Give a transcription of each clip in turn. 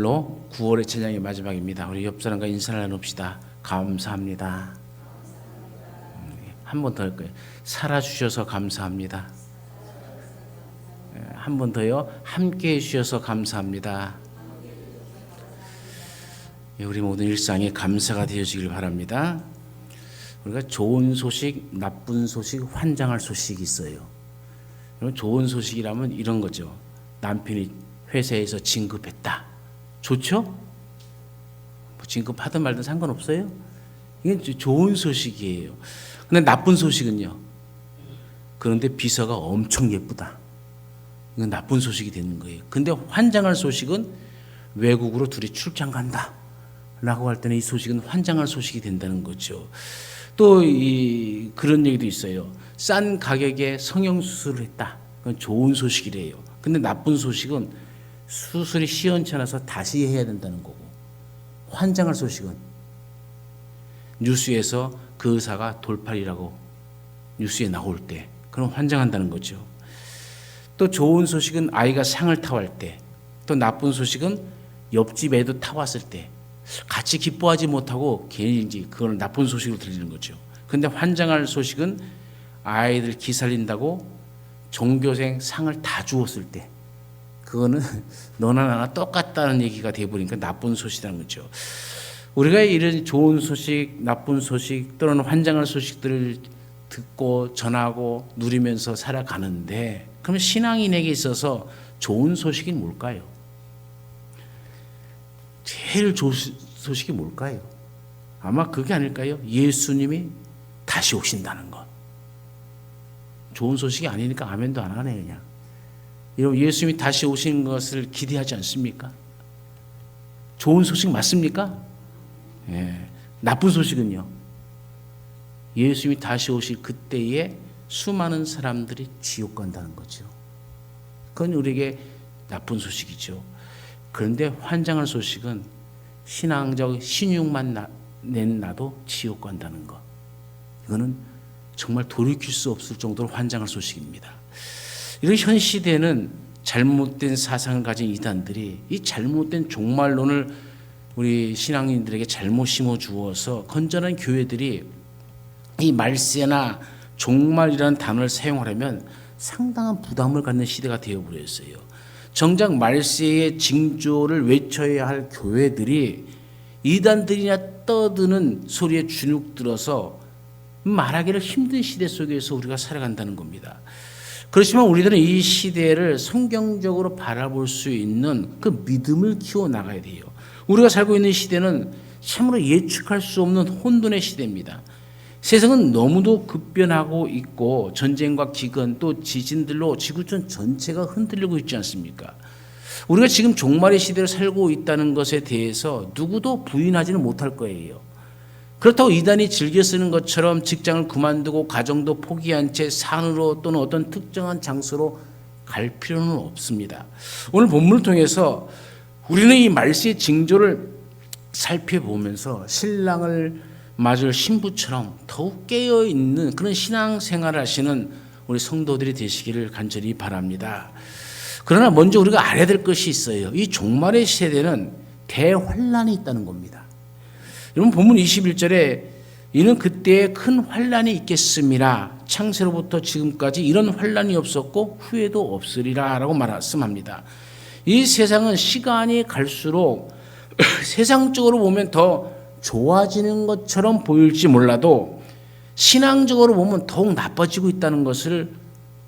오늘로 9월의 찬양의 마지막입니다. 우리 옆 사람과 인사를 나눕시다. 감사합니다. 한 번 더 할 거예요. 살아주셔서 감사합니다. 한 번 더요. 함께 해주셔서 감사합니다. 우리 모든 일상에 감사가 되어지길 바랍니다. 우리가 좋은 소식, 나쁜 소식, 환장할 소식이 있어요. 좋은 소식이라면 이런 거죠. 남편이 회사에서 진급했다. 좋죠? 뭐 진급하든 말든 상관없어요. 이게 좋은 소식이에요. 근데 나쁜 소식은요. 그런데 비서가 엄청 예쁘다. 이건 나쁜 소식이 되는 거예요. 근데 환장할 소식은 외국으로 둘이 출장 간다. 라고 할 때는 이 소식은 환장할 소식이 된다는 거죠. 또 그런 얘기도 있어요. 싼 가격에 성형수술을 했다. 그건 좋은 소식이래요. 근데 나쁜 소식은 수술이 시원찮아서 다시 해야 된다는 거고, 환장할 소식은 뉴스에서 그 의사가 돌팔이라고 뉴스에 나올 때 그럼 환장한다는 거죠. 또 좋은 소식은 아이가 상을 타할 때, 또 나쁜 소식은 옆집 애도 타왔을 때 같이 기뻐하지 못하고 괜히 이제 그걸 나쁜 소식으로 들리는 거죠. 근데 환장할 소식은 아이들 기살린다고 종교생 상을 다 주었을 때, 그거는 너나 나나 똑같다는 얘기가 돼버리니까 나쁜 소식이라는 거죠. 우리가 이런 좋은 소식, 나쁜 소식 또는 환장할 소식들을 듣고 전하고 누리면서 살아가는데, 그러면 신앙인에게 있어서 좋은 소식이 뭘까요? 제일 좋은 소식이 뭘까요? 아마 그게 아닐까요? 예수님이 다시 오신다는 것. 좋은 소식이 아니니까 아멘도 안 하네 그냥. 여러분, 예수님이 다시 오신 것을 기대하지 않습니까? 좋은 소식 맞습니까? 예. 나쁜 소식은요. 예수님이 다시 오실 그때에 수많은 사람들이 지옥 간다는 거죠. 그건 우리에게 나쁜 소식이죠. 그런데 환장할 소식은 신앙적 신용만 낸 나도 지옥 간다는 것. 이거는 정말 돌이킬 수 없을 정도로 환장할 소식입니다. 이런 현 시대는 잘못된 사상을 가진 이단들이 이 잘못된 종말론을 우리 신앙인들에게 잘못 심어 주어서 건전한 교회들이 이 말세나 종말이라는 단어를 사용하려면 상당한 부담을 갖는 시대가 되어버렸어요. 정작 말세의 징조를 외쳐야 할 교회들이 이단들이나 떠드는 소리에 주눅 들어서 말하기를 힘든 시대 속에서 우리가 살아간다는 겁니다. 그렇지만 우리들은 이 시대를 성경적으로 바라볼 수 있는 그 믿음을 키워나가야 돼요. 우리가 살고 있는 시대는 참으로 예측할 수 없는 혼돈의 시대입니다. 세상은 너무도 급변하고 있고 전쟁과 기근 또 지진들로 지구촌 전체가 흔들리고 있지 않습니까? 우리가 지금 종말의 시대를 살고 있다는 것에 대해서 누구도 부인하지는 못할 거예요. 그렇다고 이단이 즐겨 쓰는 것처럼 직장을 그만두고 가정도 포기한 채 산으로 또는 어떤 특정한 장소로 갈 필요는 없습니다. 오늘 본문을 통해서 우리는 이 말세의 징조를 살펴보면서 신랑을 맞을 신부처럼 더욱 깨어있는 그런 신앙생활을 하시는 우리 성도들이 되시기를 간절히 바랍니다. 그러나 먼저 우리가 알아야 될 것이 있어요. 이 종말의 시대는 대환란이 있다는 겁니다. 여러분, 본문 21절에 이는 그때에 큰 환란이 있겠음이라, 창세로부터 지금까지 이런 환란이 없었고 후에도 없으리라 라고 말씀합니다. 이 세상은 시간이 갈수록 세상적으로 보면 더 좋아지는 것처럼 보일지 몰라도 신앙적으로 보면 더욱 나빠지고 있다는 것을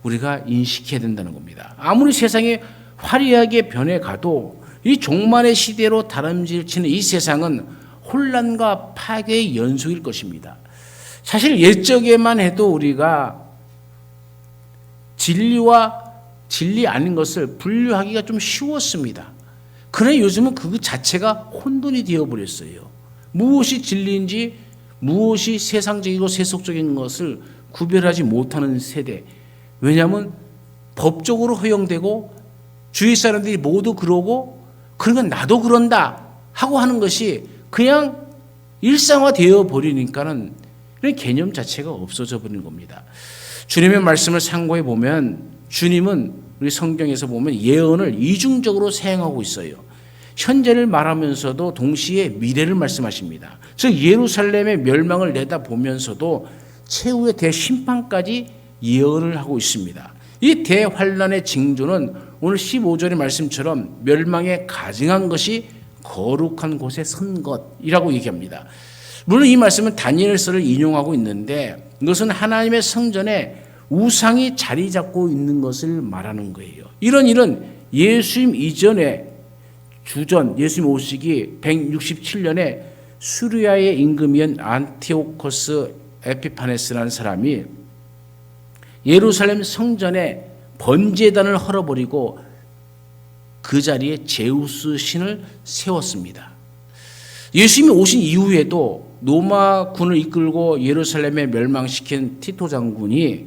우리가 인식해야 된다는 겁니다. 아무리 세상이 화려하게 변해가도 이 종말의 시대로 다름질치는 이 세상은 혼란과 파괴의 연속일 것입니다. 사실 옛적에만 해도 우리가 진리와 진리 아닌 것을 분류하기가 좀 쉬웠습니다. 그러나 요즘은 그 자체가 혼돈이 되어버렸어요. 무엇이 진리인지 무엇이 세상적이고 세속적인 것을 구별하지 못하는 세대. 왜냐하면 법적으로 허용되고 주위 사람들이 모두 그러고 그러면 나도 그런다 하고 하는 것이 그냥 일상화되어 버리니까는 이런 개념 자체가 없어져 버리는 겁니다. 주님의 말씀을 상고해 보면 주님은 우리 성경에서 보면 예언을 이중적으로 사용하고 있어요. 현재를 말하면서도 동시에 미래를 말씀하십니다. 즉 예루살렘의 멸망을 내다보면서도 최후의 대심판까지 예언을 하고 있습니다. 이 대환란의 징조는 오늘 15절의 말씀처럼 멸망에 가증한 것이 거룩한 곳에 선 것이라고 얘기합니다. 물론 이 말씀은 다니엘서를 인용하고 있는데 이것은 하나님의 성전에 우상이 자리 잡고 있는 것을 말하는 거예요. 이런 일은 예수님 이전에 주전 예수님 오시기 167년에 수리아의 임금이었던 안티오코스 에피파네스라는 사람이 예루살렘 성전에 번제단을 헐어버리고 그 자리에 제우스 신을 세웠습니다. 예수님이 오신 이후에도 로마 군을 이끌고 예루살렘에 멸망시킨 티토 장군이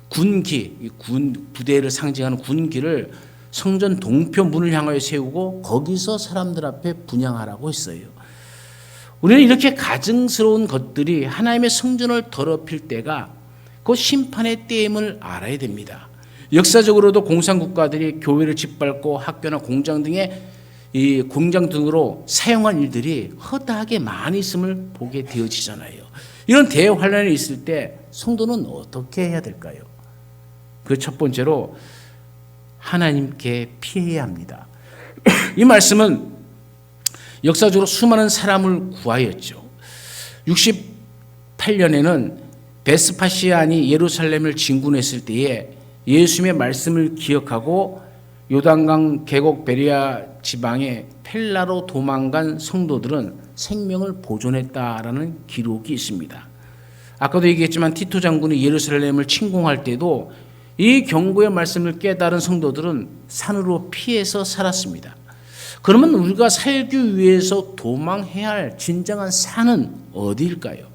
군 부대를 상징하는 군기를 성전 동편 문을 향하여 세우고 거기서 사람들 앞에 분향하라고 했어요. 우리는 이렇게 가증스러운 것들이 하나님의 성전을 더럽힐 때가 그 심판의 때임을 알아야 됩니다. 역사적으로도 공산국가들이 교회를 짓밟고 학교나 공장 등으로 사용한 일들이 허다하게 많이 있음을 보게 되어지잖아요. 이런 대환란이 있을 때 성도는 어떻게 해야 될까요? 그 첫 번째로 하나님께 피해야 합니다. 이 말씀은 역사적으로 수많은 사람을 구하였죠. 68년에는 베스파시안이 예루살렘을 진군했을 때에 예수님의 말씀을 기억하고 요단강 계곡 베리아 지방의 펠라로 도망간 성도들은 생명을 보존했다라는 기록이 있습니다. 아까도 얘기했지만 티토 장군이 예루살렘을 침공할 때도 이 경고의 말씀을 깨달은 성도들은 산으로 피해서 살았습니다. 그러면 우리가 살기 위해서 도망해야 할 진정한 산은 어디일까요?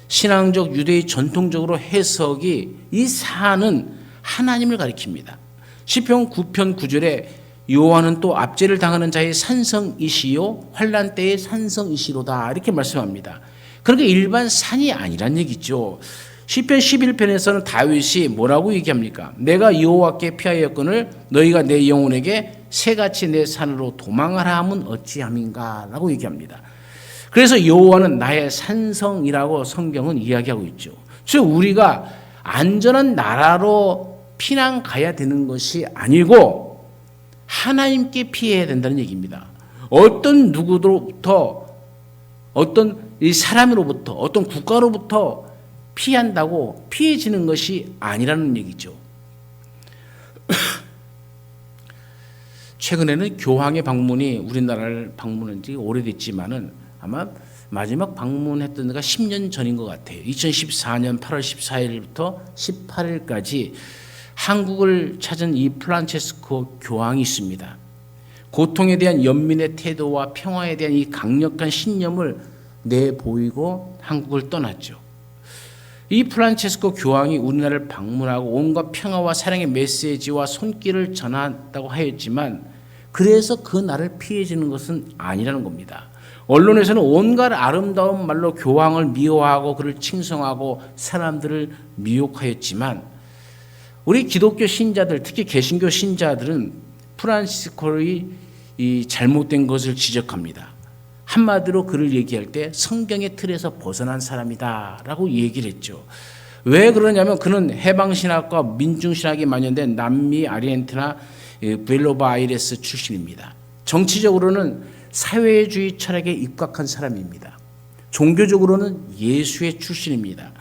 신앙적 유대의 전통적으로 해석이 이 산은 하나님을 가리킵니다. 시편 9편 9절에 여호와는 또 압제를 당하는 자의 산성이시요 환난 때의 산성이시로다 이렇게 말씀합니다. 그러니까 일반 산이 아니란 얘기죠. 시편 11편에서는 다윗이 뭐라고 얘기합니까? 내가 여호와께 피하였거늘 너희가 내 영혼에게 새같이 내 산으로 도망하라 함은 어찌함인가 라고 얘기합니다. 그래서 여호와는 나의 산성이라고 성경은 이야기하고 있죠. 즉 우리가 안전한 나라로 피난 가야 되는 것이 아니고 하나님께 피해야 된다는 얘기입니다. 어떤 누구로부터 어떤 이 사람으로부터 어떤 국가로부터 피한다고 피해지는 것이 아니라는 얘기죠. 최근에는 교황의 방문이 우리나라를 방문한 지 오래됐지만은 아마 마지막 방문했던 데가 10년 전인 것 같아요. 2014년 8월 14일부터 18일까지 한국을 찾은 이 프란체스코 교황이 있습니다. 고통에 대한 연민의 태도와 평화에 대한 이 강력한 신념을 내보이고 한국을 떠났죠. 이 프란체스코 교황이 우리나라를 방문하고 온갖 평화와 사랑의 메시지와 손길을 전한다고 하였지만 그래서 그 날을 피해지는 것은 아니라는 겁니다. 언론에서는 온갖 아름다운 말로 교황을 미워하고 그를 칭송하고 사람들을 미혹하였지만 우리 기독교 신자들 특히 개신교 신자들은 프란시스코의 이 잘못된 것을 지적합니다. 한마디로 그를 얘기할 때 성경의 틀에서 벗어난 사람이다라고 얘기를 했죠. 왜 그러냐면 그는 해방신학과 민중신학이 만연된 남미 아르헨티나 부에노스아이레스 출신입니다. 정치적으로는 사회주의 철학에 입각한 사람입니다. 종교적으로는 예수의 출신입니다.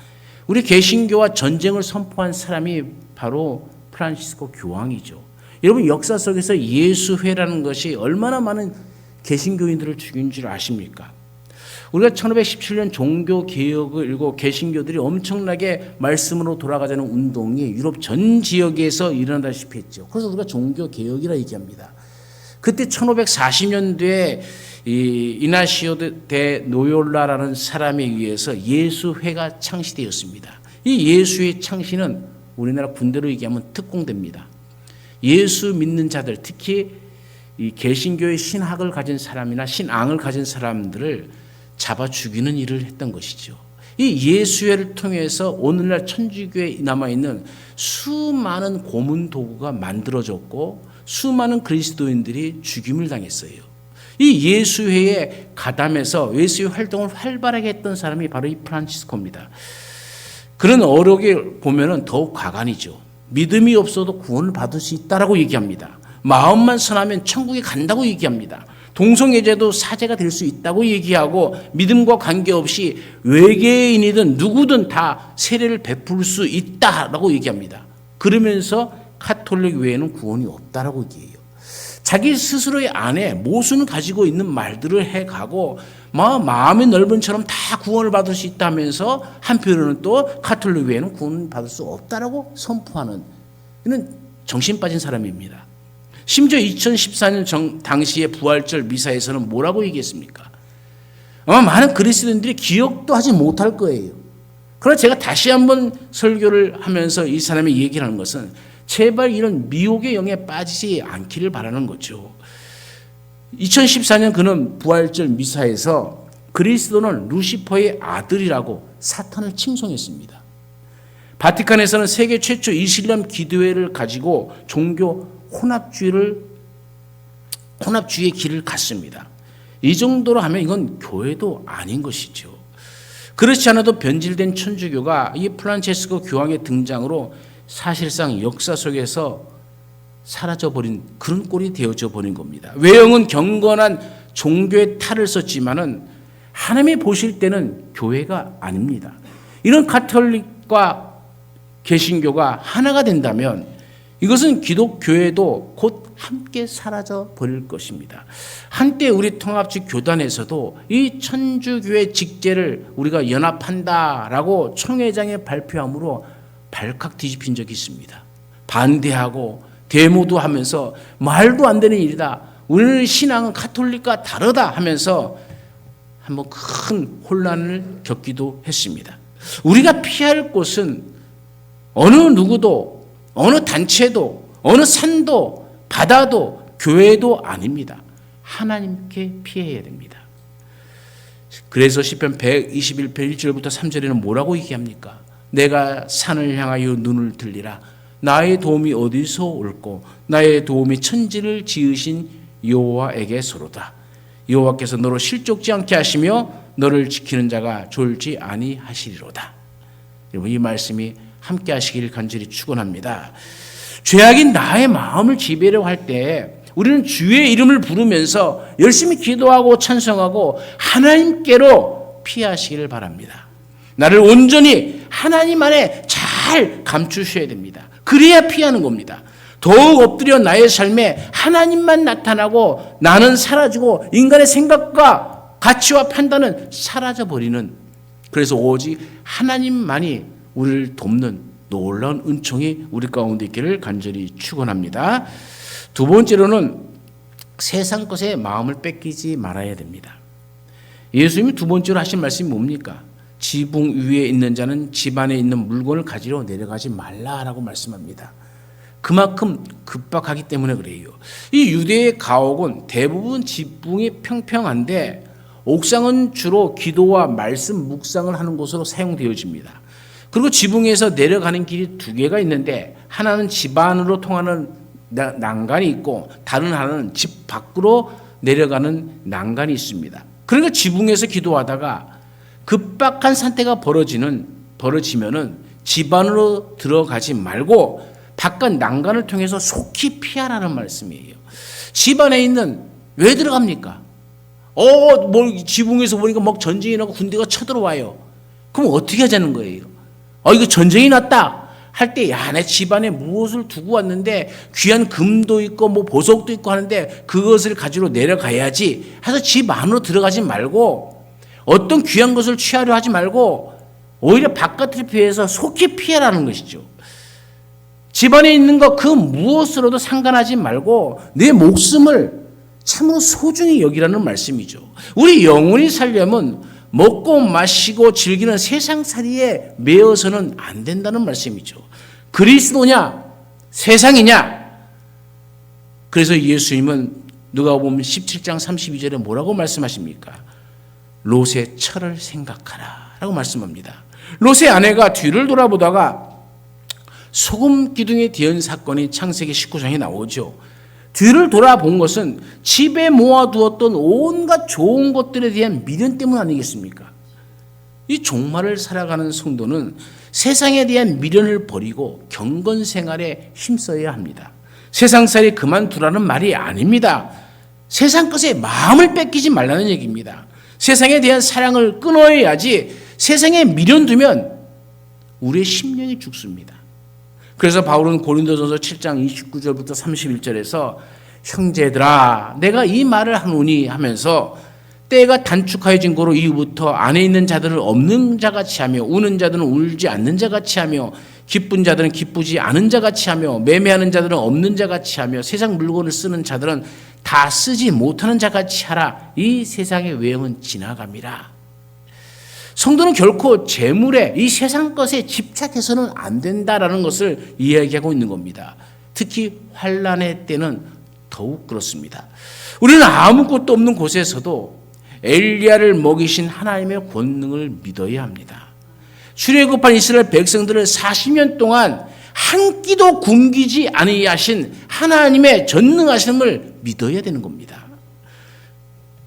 우리 개신교와 전쟁을 선포한 사람이 바로 프란시스코 교황이죠. 여러분 역사 속에서 예수회라는 것이 얼마나 많은 개신교인들을 죽인 줄 아십니까? 우리가 1517년 종교개혁을 일고 개신교들이 엄청나게 말씀으로 돌아가자는 운동이 유럽 전 지역에서 일어나다시피 했죠. 그래서 우리가 종교개혁이라 얘기합니다. 그때 1540년도에 이나시오 데 노yor라라는 사람에 의해서 예수회가 창시되었습니다. 이 예수회 창시는 우리나라 군대로 얘기하면 특공대입니다. 예수 믿는 자들, 특히 이 개신교의 신학을 가진 사람이나 신앙을 가진 사람들을 잡아 죽이는 일을 했던 것이죠. 이 예수회를 통해서 오늘날 천주교에 남아있는 수많은 고문 도구가 만들어졌고 수많은 그리스도인들이 죽임을 당했어요. 이 예수회에 가담해서 예수회 활동을 활발하게 했던 사람이 바로 이 프란치스코입니다. 그런 어록을 보면은 더욱 가관이죠. 믿음이 없어도 구원을 받을 수 있다라고 얘기합니다. 마음만 선하면 천국에 간다고 얘기합니다. 동성애자도 사제가 될 수 있다고 얘기하고 믿음과 관계없이 외계인이든 누구든 다 세례를 베풀 수 있다라고 얘기합니다. 그러면서 카톨릭 외에는 구원이 없다라고 얘기해요. 자기 스스로의 안에 모순을 가지고 있는 말들을 해가고 마음의 넓은처럼 다 구원을 받을 수 있다면서 한편으로는 또 카톨릭 외에는 구원을 받을 수 없다라고 선포하는 이는 정신 빠진 사람입니다. 심지어 2014년 당시의 부활절 미사에서는 뭐라고 얘기했습니까? 아마 많은 그리스도인들이 기억도 하지 못할 거예요. 그러나 제가 다시 한번 설교를 하면서 이 사람이 얘기를 하는 것은 제발 이런 미혹의 영에 빠지지 않기를 바라는 거죠. 2014년 그는 부활절 미사에서 그리스도는 루시퍼의 아들이라고 사탄을 칭송했습니다. 바티칸에서는 세계 최초 이슬람 기도회를 가지고 종교 혼합주의의 길을 갔습니다. 이 정도로 하면 이건 교회도 아닌 것이죠. 그렇지 않아도 변질된 천주교가 이 프란체스코 교황의 등장으로 사실상 역사 속에서 사라져버린 그런 꼴이 되어져 버린 겁니다. 외형은 경건한 종교의 탈을 썼지만은 하나님이 보실 때는 교회가 아닙니다. 이런 가톨릭과 개신교가 하나가 된다면 이것은 기독교회도 곧 함께 사라져 버릴 것입니다. 한때 우리 통합식 교단에서도 이 천주교의 직제를 우리가 연합한다라고 총회장의 발표함으로 발칵 뒤집힌 적이 있습니다. 반대하고 데모도 하면서 말도 안 되는 일이다. 우리는 신앙은 가톨릭과 다르다 하면서 한번 큰 혼란을 겪기도 했습니다. 우리가 피할 곳은 어느 누구도 어느 단체도 어느 산도 바다도 교회도 아닙니다. 하나님께 피해야 됩니다. 그래서 시편 121편 1절부터 3절에는 뭐라고 얘기합니까? 내가 산을 향하여 눈을 들리라. 나의 도움이 어디서 올꼬? 나의 도움이 천지를 지으신 여호와에게서로다. 여호와께서 너로 실족지 않게 하시며 너를 지키는 자가 졸지 아니하시리로다. 여러분 이 말씀이 함께 하시길 간절히 축원합니다. 죄악인 나의 마음을 지배려 할 때 우리는 주의 이름을 부르면서 열심히 기도하고 찬송하고 하나님께로 피하시기를 바랍니다. 나를 온전히 하나님 안에 잘 감추셔야 됩니다. 그래야 피하는 겁니다. 더욱 엎드려 나의 삶에 하나님만 나타나고 나는 사라지고 인간의 생각과 가치와 판단은 사라져버리는, 그래서 오직 하나님만이 우리를 돕는 놀라운 은총이 우리 가운데 있기를 간절히 축원합니다. 두 번째로는 세상 것에 마음을 뺏기지 말아야 됩니다. 예수님이 두 번째로 하신 말씀이 뭡니까? 지붕 위에 있는 자는 집 안에 있는 물건을 가지러 내려가지 말라라고 말씀합니다. 그만큼 급박하기 때문에 그래요. 이 유대의 가옥은 대부분 지붕이 평평한데 옥상은 주로 기도와 말씀 묵상을 하는 곳으로 사용되어집니다. 그리고 지붕에서 내려가는 길이 두 개가 있는데 하나는 집 안으로 통하는 난간이 있고 다른 하나는 집 밖으로 내려가는 난간이 있습니다. 그러니까 지붕에서 기도하다가 급박한 상태가 벌어지면은 집 안으로 들어가지 말고 바깥 난간을 통해서 속히 피하라는 말씀이에요. 집 안에 있는 왜 들어갑니까? 지붕에서 보니까 막 전쟁이 나고 군대가 쳐들어와요. 그럼 어떻게 하자는 거예요? 이거 전쟁이 났다 할 때, 내 집안에 무엇을 두고 왔는데 귀한 금도 있고 뭐 보석도 있고 하는데 그것을 가지러 내려가야지 해서 집 안으로 들어가지 말고 어떤 귀한 것을 취하려 하지 말고 오히려 바깥을 피해서 속히 피하라는 것이죠. 집안에 있는 것 그 무엇으로도 상관하지 말고 내 목숨을 참으로 소중히 여기라는 말씀이죠. 우리 영원히 살려면 먹고 마시고 즐기는 세상살이에 매여서는 안 된다는 말씀이죠. 그리스도냐 세상이냐. 그래서 예수님은 누가복음 17장 32절에 뭐라고 말씀하십니까? 롯의 철을 생각하라 라고 말씀합니다. 롯의 아내가 뒤를 돌아보다가 소금 기둥에 뒤은 사건이 창세기 19장에 나오죠. 뒤를 돌아본 것은 집에 모아두었던 온갖 좋은 것들에 대한 미련 때문 아니겠습니까? 이 종말을 살아가는 성도는 세상에 대한 미련을 버리고 경건 생활에 힘써야 합니다. 세상살이 그만두라는 말이 아닙니다. 세상 것에 마음을 뺏기지 말라는 얘기입니다. 세상에 대한 사랑을 끊어야지 세상에 미련 두면 우리의 심령이 죽습니다. 그래서 바울은 고린도전서 7장 29절부터 31절에서 형제들아 내가 이 말을 하노니 하면서 때가 단축하여진 고로 이후부터 안에 있는 자들을 없는 자같이 하며 우는 자들은 울지 않는 자같이 하며 기쁜 자들은 기쁘지 않은 자같이 하며 매매하는 자들은 없는 자같이 하며 세상 물건을 쓰는 자들은 다 쓰지 못하는 자같이 하라. 이 세상의 외형은 지나갑니다. 성도는 결코 재물에 이 세상 것에 집착해서는 안 된다라는 것을 이야기하고 있는 겁니다. 특히 환난의 때는 더욱 그렇습니다. 우리는 아무것도 없는 곳에서도 엘리야를 먹이신 하나님의 권능을 믿어야 합니다. 출애굽한 이스라엘 백성들을 40년 동안 한 끼도 굶기지 아니하신 하나님의 전능하심을 믿어야 되는 겁니다.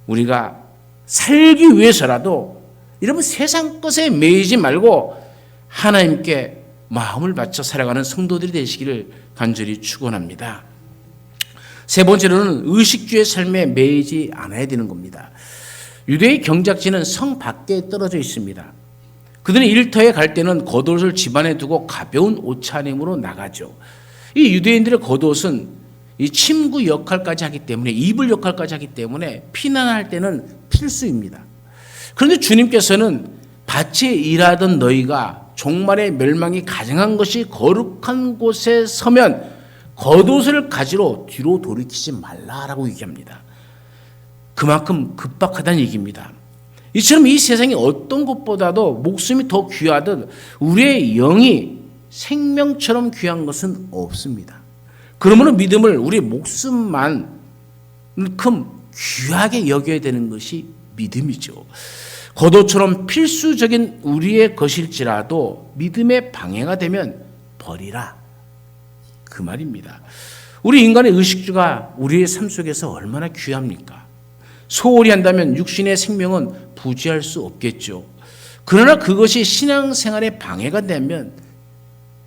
우리가 살기 위해서라도 여러분 세상 것에 매이지 말고 하나님께 마음을 바쳐 살아가는 성도들이 되시기를 간절히 축원합니다. 세 번째로는 의식주의 삶에 매이지 않아야 되는 겁니다. 유대의 경작지는 성 밖에 떨어져 있습니다. 그들은 일터에 갈 때는 겉옷을 집안에 두고 가벼운 옷차림으로 나가죠. 이 유대인들의 겉옷은 이 침구 역할까지 하기 때문에 이불 역할까지 하기 때문에 피난할 때는 필수입니다. 그런데 주님께서는 밭에 일하던 너희가 종말의 멸망이 가증한 것이 거룩한 곳에 서면 겉옷을 가지러 뒤로 돌이키지 말라라고 얘기합니다. 그만큼 급박하다는 얘기입니다. 이처럼 이 세상에 어떤 것보다도 목숨이 더 귀하듯 우리의 영이 생명처럼 귀한 것은 없습니다. 그러므로 믿음을 우리 목숨만큼 귀하게 여겨야 되는 것이 믿음이죠. 겉옷처럼 필수적인 우리의 것일지라도 믿음의 방해가 되면 버리라. 그 말입니다. 우리 인간의 의식주가 우리의 삶 속에서 얼마나 귀합니까? 소홀히 한다면 육신의 생명은 부지할 수 없겠죠. 그러나 그것이 신앙생활에 방해가 되면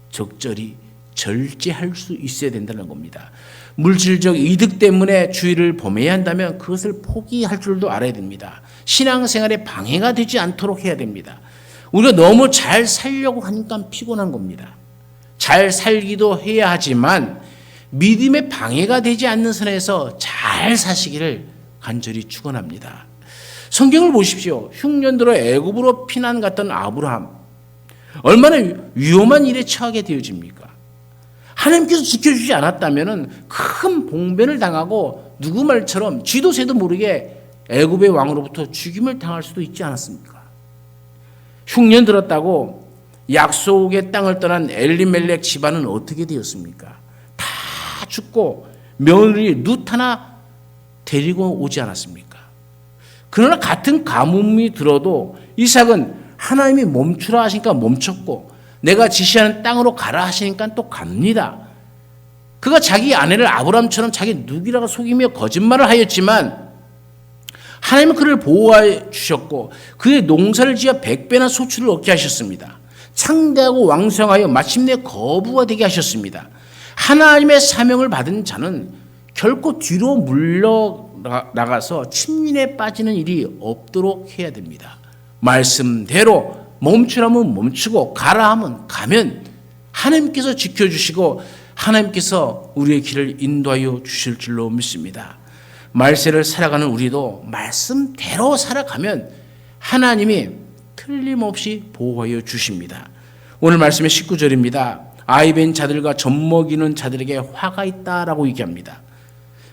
적절히 절제할 수 있어야 된다는 겁니다. 물질적 이득 때문에 주의를 범해야 한다면 그것을 포기할 줄도 알아야 됩니다. 신앙생활에 방해가 되지 않도록 해야 됩니다. 우리가 너무 잘 살려고 하니까 피곤한 겁니다. 잘 살기도 해야 하지만 믿음에 방해가 되지 않는 선에서 잘 사시기를 간절히 축원합니다. 성경을 보십시오. 흉년들어 애굽으로 피난 갔던 아브라함 얼마나 위험한 일에 처하게 되어집니까? 하나님께서 지켜주지 않았다면 큰 봉변을 당하고 누구 말처럼 쥐도 새도 모르게 애굽의 왕으로부터 죽임을 당할 수도 있지 않았습니까? 흉년 들었다고 약속의 땅을 떠난 엘리멜렉 집안은 어떻게 되었습니까? 다 죽고 며느리 룻 하나 데리고 오지 않았습니까? 그러나 같은 가뭄이 들어도 이삭은 하나님이 멈추라 하시니까 멈췄고 내가 지시하는 땅으로 가라 하시니까 또 갑니다. 그가 자기 아내를 아브라함처럼 자기 누기라고 속이며 거짓말을 하였지만 하나님은 그를 보호해 주셨고 그의 농사를 지어 100배나 소출을 얻게 하셨습니다. 창대하고 왕성하여 마침내 거부가 되게 하셨습니다. 하나님의 사명을 받은 자는 결코 뒤로 물러나가서 침륜에 빠지는 일이 없도록 해야 됩니다. 말씀대로 멈추라면 멈추고 가라 하면 가면 하나님께서 지켜주시고 하나님께서 우리의 길을 인도하여 주실 줄로 믿습니다. 말세를 살아가는 우리도 말씀대로 살아가면 하나님이 틀림없이 보호하여 주십니다. 오늘 말씀의 19절입니다. 아이벤 자들과 젖먹이는 자들에게 화가 있다라고 얘기합니다.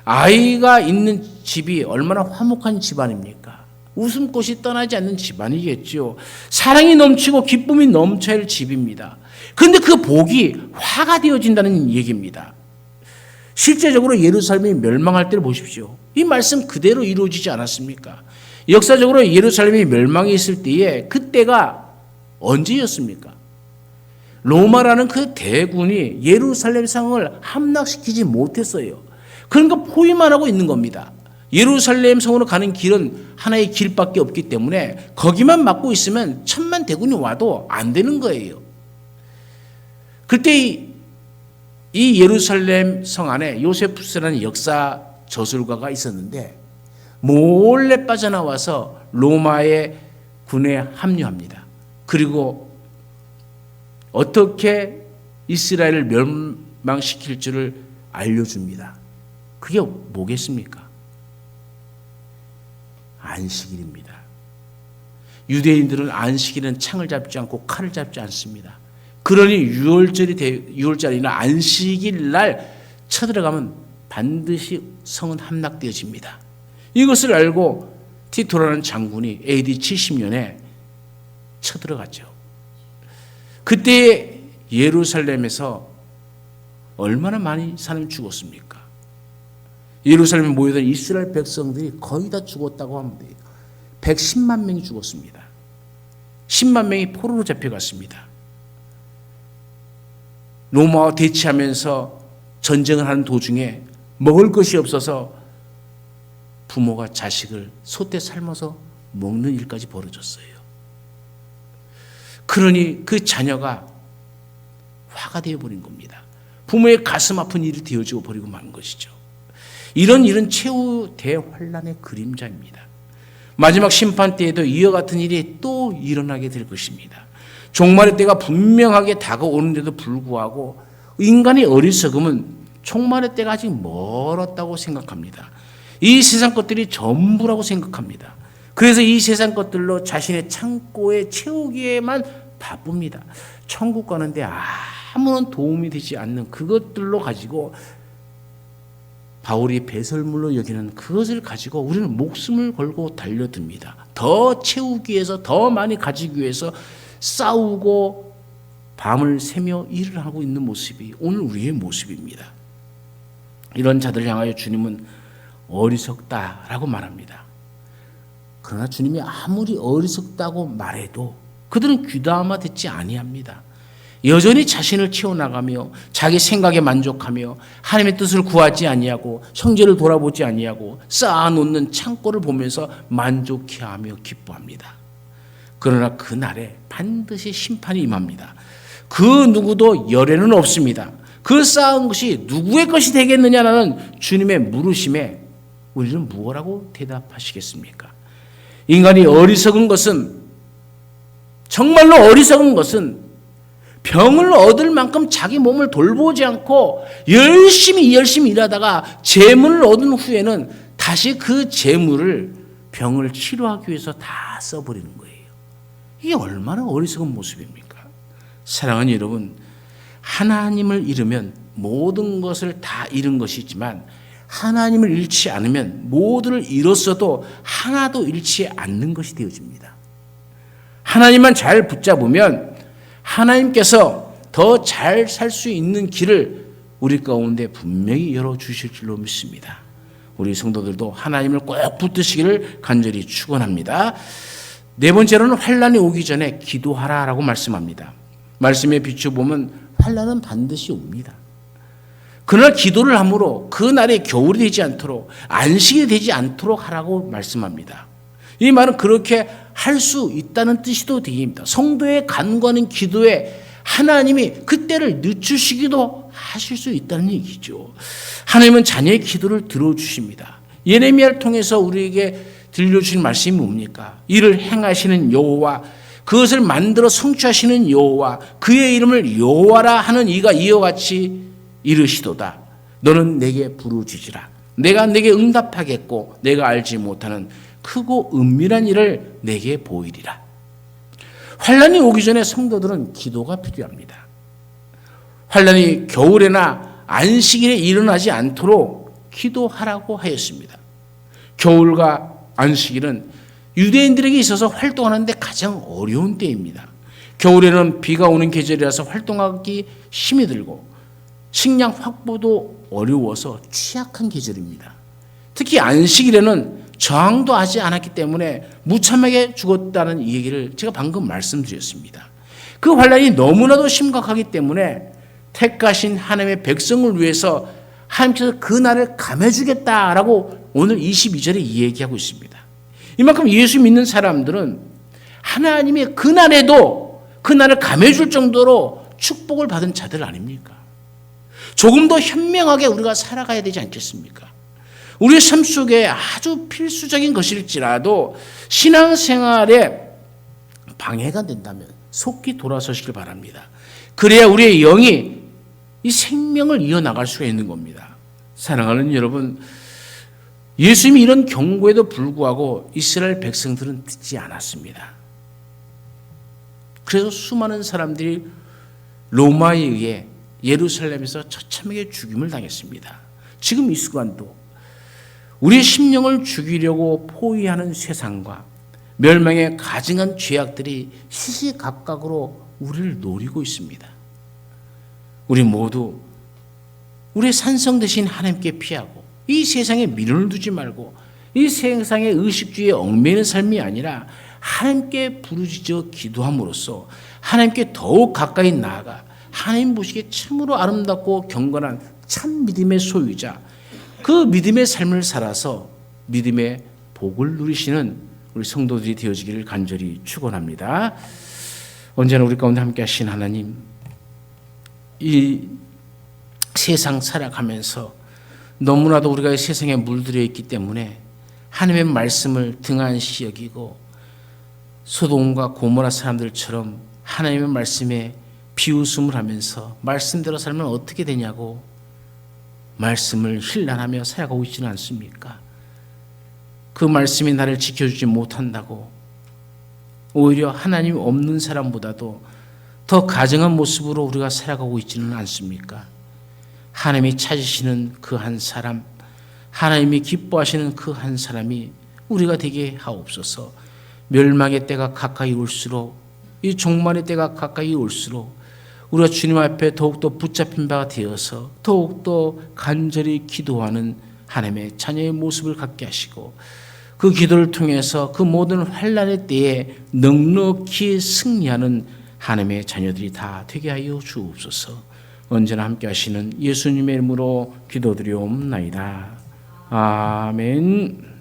아이가 있는 집이 얼마나 화목한 집안입니까? 웃음꽃이 떠나지 않는 집안이겠죠. 사랑이 넘치고 기쁨이 넘쳐야 할 집입니다. 그런데 그 복이 화가 되어진다는 얘기입니다. 실제적으로 예루살렘이 멸망할 때를 보십시오. 이 말씀 그대로 이루어지지 않았습니까? 역사적으로 예루살렘이 멸망이 있을 때에 그때가 언제였습니까? 로마라는 그 대군이 예루살렘 성을 함락시키지 못했어요. 그러니까 포위만 하고 있는 겁니다. 예루살렘 성으로 가는 길은 하나의 길밖에 없기 때문에 거기만 막고 있으면 천만 대군이 와도 안 되는 거예요. 그때 이 예루살렘 성 안에 요세푸스라는 역사 저술가가 있었는데 몰래 빠져나와서 로마의 군에 합류합니다. 그리고 어떻게 이스라엘을 멸망시킬 줄을 알려줍니다. 그게 뭐겠습니까? 안식일입니다. 유대인들은 안식일은 창을 잡지 않고 칼을 잡지 않습니다. 그러니 유월절이나 안식일 날 쳐들어가면 반드시 성은 함락되어집니다. 이것을 알고 티토라는 장군이 AD 70년에 쳐들어갔죠. 그때 예루살렘에서 얼마나 많이 사람이 죽었습니까? 예루살렘에 모여든 이스라엘 백성들이 거의 다 죽었다고 하면 돼요. 110만 명이 죽었습니다. 10만 명이 포로로 잡혀갔습니다. 로마와 대치하면서 전쟁을 하는 도중에 먹을 것이 없어서 부모가 자식을 솥에 삶아서 먹는 일까지 벌어졌어요. 그러니 그 자녀가 화가 되어버린 겁니다. 부모의 가슴 아픈 일이 되어지고 버리고 만 것이죠. 이런 일은 최후 대환란의 그림자입니다. 마지막 심판 때에도 이와 같은 일이 또 일어나게 될 것입니다. 종말의 때가 분명하게 다가오는데도 불구하고 인간의 어리석음은 종말의 때가 아직 멀었다고 생각합니다. 이 세상 것들이 전부라고 생각합니다. 그래서 이 세상 것들로 자신의 창고에 채우기에만 바쁩니다. 천국 가는데 아무런 도움이 되지 않는 그것들로 가지고 바울이 배설물로 여기는 그것을 가지고 우리는 목숨을 걸고 달려듭니다. 더 채우기 위해서, 더 많이 가지기 위해서 싸우고 밤을 새며 일을 하고 있는 모습이 오늘 우리의 모습입니다. 이런 자들을 향하여 주님은 어리석다라고 말합니다. 그러나 주님이 아무리 어리석다고 말해도 그들은 귀담아 듣지 아니합니다. 여전히 자신을 채워나가며 자기 생각에 만족하며 하나님의 뜻을 구하지 아니하고 형제를 돌아보지 아니하고 쌓아놓는 창고를 보면서 만족해하며 기뻐합니다. 그러나 그날에 반드시 심판이 임합니다. 그 누구도 열에는 없습니다. 그 쌓은 것이 누구의 것이 되겠느냐라는 주님의 물으심에 우리는 무엇라고 대답하시겠습니까? 인간이 어리석은 것은, 정말로 어리석은 것은 병을 얻을 만큼 자기 몸을 돌보지 않고 열심히 일하다가 재물을 얻은 후에는 다시 그 재물을 병을 치료하기 위해서 다 써버리는 거예요. 이게 얼마나 어리석은 모습입니까? 사랑하는 여러분, 하나님을 잃으면 모든 것을 다 잃은 것이지만 하나님을 잃지 않으면 모두를 잃었어도 하나도 잃지 않는 것이 되어집니다. 하나님만 잘 붙잡으면 하나님께서 더 잘 살 수 있는 길을 우리 가운데 분명히 열어주실 줄로 믿습니다. 우리 성도들도 하나님을 꼭 붙드시기를 간절히 축원합니다. 네 번째로는 환난이 오기 전에 기도하라라고 말씀합니다. 말씀에 비춰보면 환난은 반드시 옵니다. 그러나 기도를 함으로 그 날에 겨울이 되지 않도록, 안식이 되지 않도록 하라고 말씀합니다. 이 말은 그렇게 할 수 있다는 뜻이도 되겠습니다. 성도의 간구하는 기도에 하나님이 그때를 늦추시기도 하실 수 있다는 얘기죠. 하나님은 자녀의 기도를 들어주십니다. 예레미야를 통해서 우리에게 들려주신 말씀이 뭡니까? 이를 행하시는 여호와, 그것을 만들어 성취하시는 여호와, 그의 이름을 여호와라 하는 이가 이와 같이 이르시도다. 너는 내게 부르짖으라. 내가 내게 응답하겠고 내가 알지 못하는 크고 은밀한 일을 내게 보이리라. 환난이 오기 전에 성도들은 기도가 필요합니다. 환난이 겨울에나 안식일에 일어나지 않도록 기도하라고 하였습니다. 겨울과 안식일은 유대인들에게 있어서 활동하는데 가장 어려운 때입니다. 겨울에는 비가 오는 계절이라서 활동하기 힘이 들고 식량 확보도 어려워서 취약한 계절입니다. 특히 안식일에는 저항도 하지 않았기 때문에 무참하게 죽었다는 이 얘기를 제가 방금 말씀드렸습니다. 그 환난이 너무나도 심각하기 때문에 택하신 하나님의 백성을 위해서 하나님께서 그 날을 감해주겠다라고 오늘 22절에 이야기하고 있습니다. 이만큼 예수 믿는 사람들은 하나님의 그 날에도 그 날을 감해줄 정도로 축복을 받은 자들 아닙니까? 조금 더 현명하게 우리가 살아가야 되지 않겠습니까? 우리 삶 속에 아주 필수적인 것일지라도 신앙생활에 방해가 된다면 속히 돌아서시길 바랍니다. 그래야 우리의 영이 이 생명을 이어나갈 수가 있는 겁니다. 사랑하는 여러분, 예수님이 이런 경고에도 불구하고 이스라엘 백성들은 듣지 않았습니다. 그래서 수많은 사람들이 로마에 의해 예루살렘에서 처참하게 죽임을 당했습니다. 지금 이 순간도 우리의 심령을 죽이려고 포위하는 세상과 멸망에 가증한 죄악들이 시시각각으로 우리를 노리고 있습니다. 우리 모두 우리의 산성 대신 하나님께 피하고 이 세상에 미련을 두지 말고 이 세상의 의식주의에 얽매이는 삶이 아니라 하나님께 부르짖어 기도함으로써 하나님께 더욱 가까이 나아가 하나님 보시기에 참으로 아름답고 경건한 참 믿음의 소유자, 그 믿음의 삶을 살아서 믿음의 복을 누리시는 우리 성도들이 되어지기를 간절히 축원합니다. 언제나 우리 가운데 함께 하신 하나님, 이 세상 살아가면서 너무나도 우리가 이 세상에 물들여 있기 때문에 하나님의 말씀을 등한시 여기고 소돔과 고모라 사람들처럼 하나님의 말씀에 비웃음을 하면서 말씀대로 살면 어떻게 되냐고 말씀을 힐난하며 살아가고 있지는 않습니까? 그 말씀이 나를 지켜주지 못한다고 오히려 하나님 없는 사람보다도 더 가증한 모습으로 우리가 살아가고 있지는 않습니까? 하나님이 찾으시는 그 한 사람, 하나님이 기뻐하시는 그 한 사람이 우리가 되게 하옵소서. 멸망의 때가 가까이 올수록, 이 종말의 때가 가까이 올수록 우리가 주님 앞에 더욱더 붙잡힌 바가 되어서 더욱더 간절히 기도하는 하나님의 자녀의 모습을 갖게 하시고 그 기도를 통해서 그 모든 환난의 때에 넉넉히 승리하는 하나님의 자녀들이 다 되게 하여 주옵소서. 언제나 함께 하시는 예수님의 이름으로 기도드리옵나이다. 아멘.